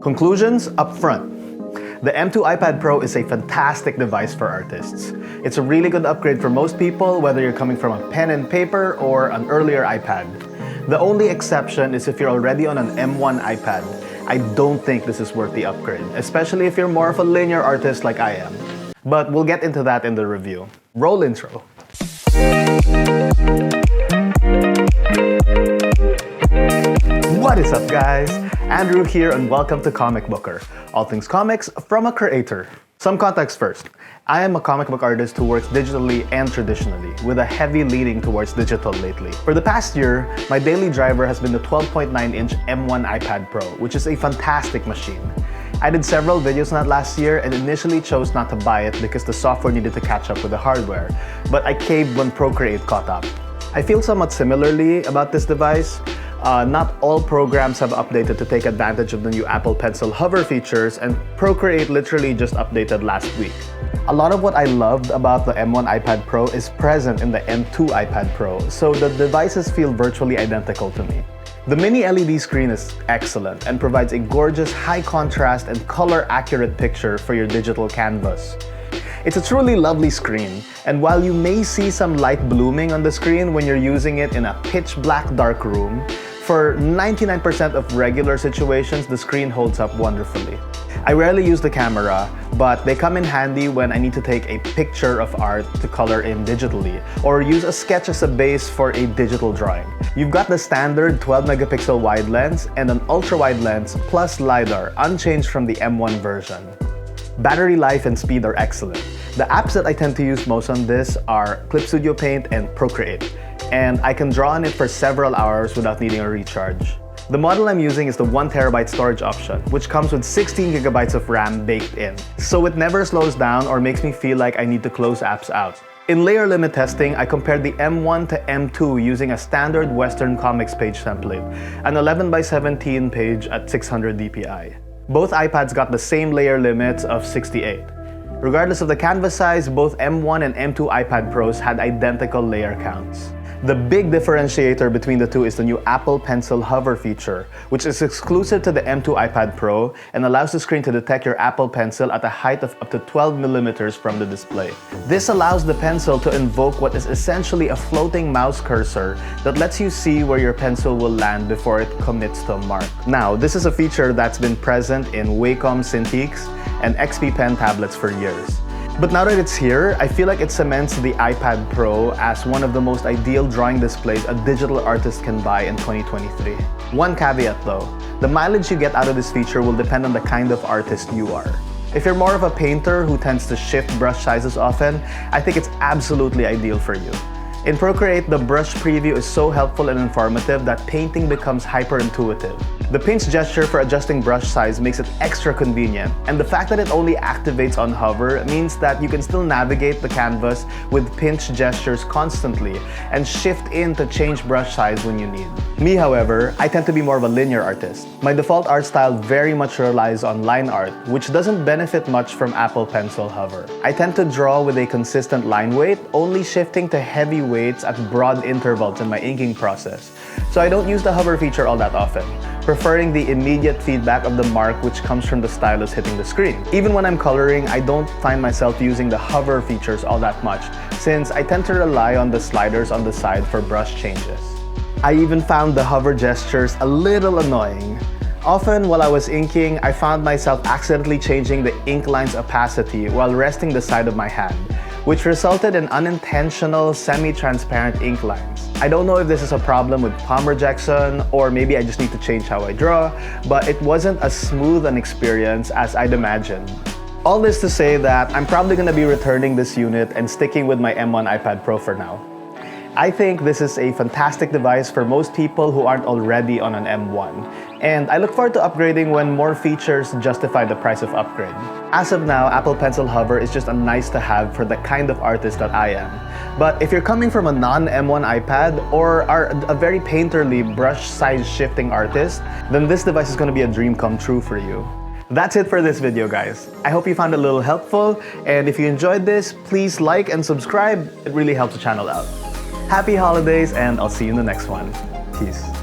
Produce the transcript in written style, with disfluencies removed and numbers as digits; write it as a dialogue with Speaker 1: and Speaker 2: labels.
Speaker 1: Conclusions up front. The M2 iPad Pro is a fantastic device for artists. It's a really good upgrade for most people, whether you're coming from a pen and paper or an earlier iPad. The only exception is if you're already on an M1 iPad. I don't think this is worth the upgrade, especially if you're more of a linear artist like I am. But we'll get into that in the review. Roll intro. What is up, guys? Andrew here, and welcome to Comicbooker. All things comics from a creator. Some context first. I am a comic book artist who works digitally and traditionally, with a heavy leaning towards digital lately. For the past year, my daily driver has been the 12.9-inch M1 iPad Pro, which is a fantastic machine. I did several videos on that last year and initially chose not to buy it because the software needed to catch up with the hardware, but I caved when Procreate caught up. I feel somewhat similarly about this device. Not all programs have updated to take advantage of the new Apple Pencil hover features, and Procreate literally just updated last week. A lot of what I loved about the M1 iPad Pro is present in the M2 iPad Pro, so the devices feel virtually identical to me. The mini LED screen is excellent and provides a gorgeous high contrast and color accurate picture for your digital canvas. It's a truly lovely screen, and while you may see some light blooming on the screen when you're using it in a pitch black dark room, for 99% of regular situations, the screen holds up wonderfully. I rarely use the camera, but they come in handy when I need to take a picture of art to color in digitally, or use a sketch as a base for a digital drawing. You've got the standard 12-megapixel wide lens and an ultra-wide lens plus LiDAR, unchanged from the M1 version. Battery life and speed are excellent. The apps that I tend to use most on this are Clip Studio Paint and Procreate, and I can draw on it for several hours without needing a recharge. The model I'm using is the 1TB storage option, which comes with 16GB of RAM baked in, so it never slows down or makes me feel like I need to close apps out. In layer limit testing, I compared the M1 to M2 using a standard Western Comics page template, an 11x17 page at 600 dpi. Both iPads got the same layer limits of 68. Regardless of the canvas size, both M1 and M2 iPad Pros had identical layer counts. The big differentiator between the two is the new Apple Pencil hover feature, which is exclusive to the M2 iPad Pro and allows the screen to detect your Apple Pencil at a height of up to 12mm from the display. This allows the pencil to invoke what is essentially a floating mouse cursor that lets you see where your pencil will land before it commits to a mark. Now, this is a feature that's been present in Wacom Cintiqs and XP Pen tablets for years. But now that it's here, I feel like it cements the iPad Pro as one of the most ideal drawing displays a digital artist can buy in 2023. One caveat though, the mileage you get out of this feature will depend on the kind of artist you are. If you're more of a painter who tends to shift brush sizes often, I think it's absolutely ideal for you. In Procreate, the brush preview is so helpful and informative that painting becomes hyper-intuitive. The pinch gesture for adjusting brush size makes it extra convenient, and the fact that it only activates on hover means that you can still navigate the canvas with pinch gestures constantly and shift in to change brush size when you need. Me, however, I tend to be more of a linear artist. My default art style very much relies on line art, which doesn't benefit much from Apple Pencil hover. I tend to draw with a consistent line weight, only shifting to heavy weights at broad intervals in my inking process, so I don't use the hover feature all that often, preferring the immediate feedback of the mark which comes from the stylus hitting the screen. Even when I'm coloring, I don't find myself using the hover features all that much, since I tend to rely on the sliders on the side for brush changes. I even found the hover gestures a little annoying. Often while I was inking, I found myself accidentally changing the ink line's opacity while resting the side of my hand, which resulted in unintentional semi-transparent ink lines. I don't know if this is a problem with palm rejection, or maybe I just need to change how I draw, but it wasn't as smooth an experience as I'd imagined. All this to say that I'm probably going to be returning this unit and sticking with my M1 iPad Pro for now. I think this is a fantastic device for most people who aren't already on an M1, and I look forward to upgrading when more features justify the price of upgrade. As of now, Apple Pencil Hover is just a nice to have for the kind of artist that I am. But if you're coming from a non-M1 iPad or are a very painterly brush size shifting artist, then this device is going to be a dream come true for you. That's it for this video, guys. I hope you found it a little helpful, and if you enjoyed this, please like and subscribe. It really helps the channel out. Happy holidays, and I'll see you in the next one. Peace.